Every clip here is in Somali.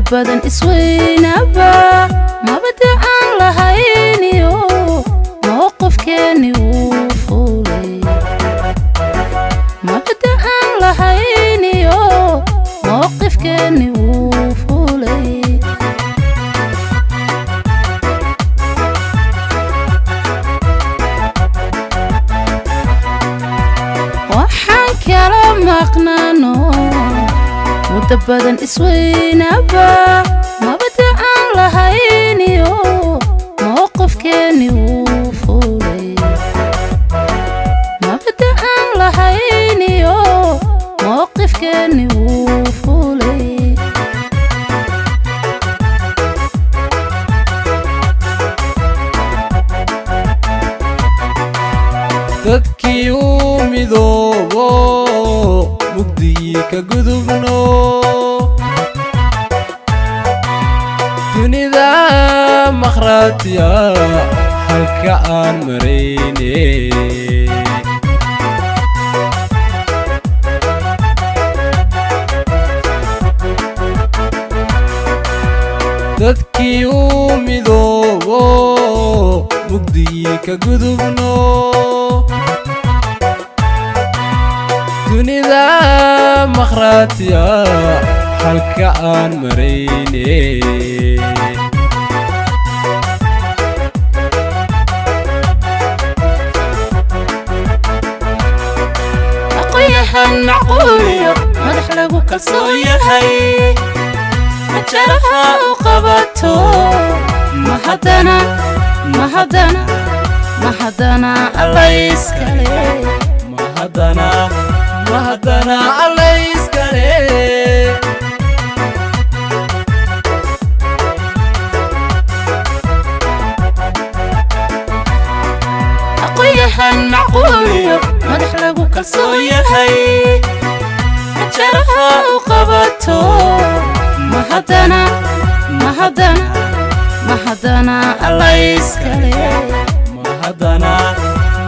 badan isweynaba mabada aan lahayniyo mowqifkeeni wuu fuulay mabada aan lahayniyo mowqifkeeni wuu fuulay waxaan kala maqnaano muddo badan isweynaba mabada aan lahayniyo mowqifkeeni wuu fuulay mabada aan lahayniyo mowqifkeeni wuu fuulay dadkii u midoobo mugdigii ka gudubno dunida makhraatiya halka aan marayne dadkii u midoobo mugdigii ka gudubno dunida makhraatiya halka aan marayne aqoonyahan macquuliyo madax lagu kalsoon yahay majaraha u qabato mahadana allayskale mahadana allayskale aqoonyahan macquuliyo madax lagu kalsoon yahay majaraha u qabato mahadana allayskale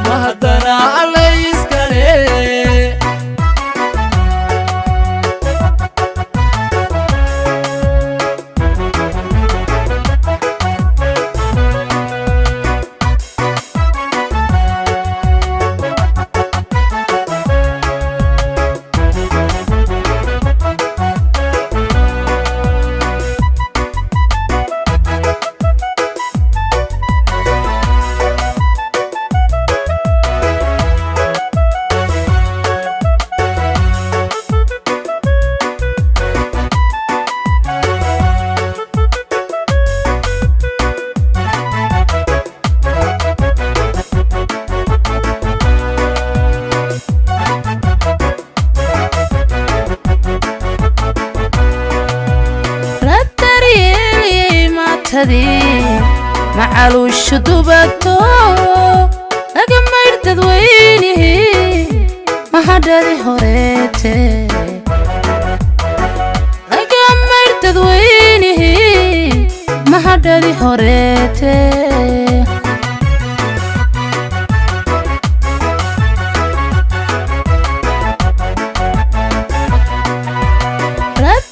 mahadana allayskale معلوش دبتو أجمل تدوينه ما حدا ذي هريته أجمل تدوينه ما حدا ذي هريته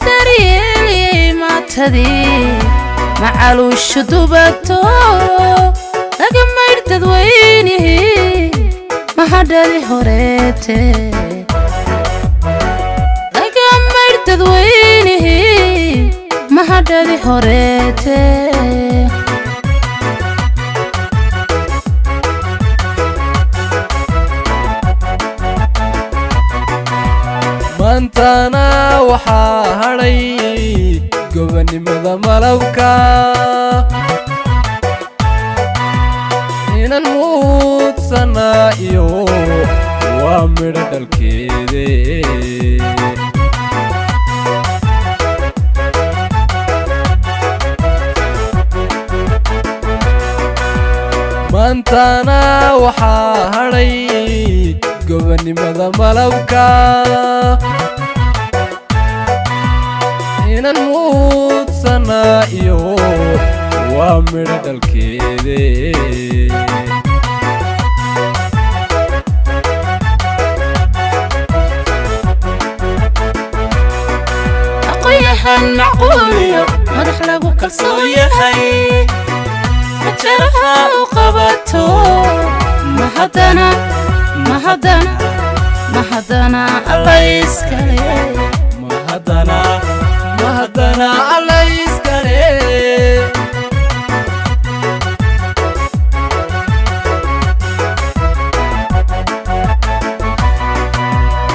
رتريلي ما تدي معلوش دبتو أجمل تدوينه ما حدا ذي هريته أجمل تدوينه ما حدا ذي هريته maantana waxaa hadhay gobonimada malabka inan muudsanaa iyo waa midho dhalkeede maantana waxaa hadhay gobonimada malabka inan muudsanaa iyo waa midho dhalkeede aqoonyahan macquuliyo kalsoon yahay jaraha u qabato mahadana alla iskale mahadana alla iskale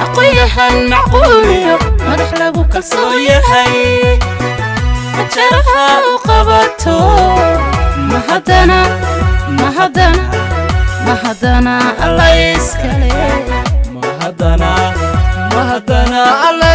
aqoyahan macquuliyo madax lagu kalsoon yahay jaraha u qabato mahadana alla iskale mahadana alla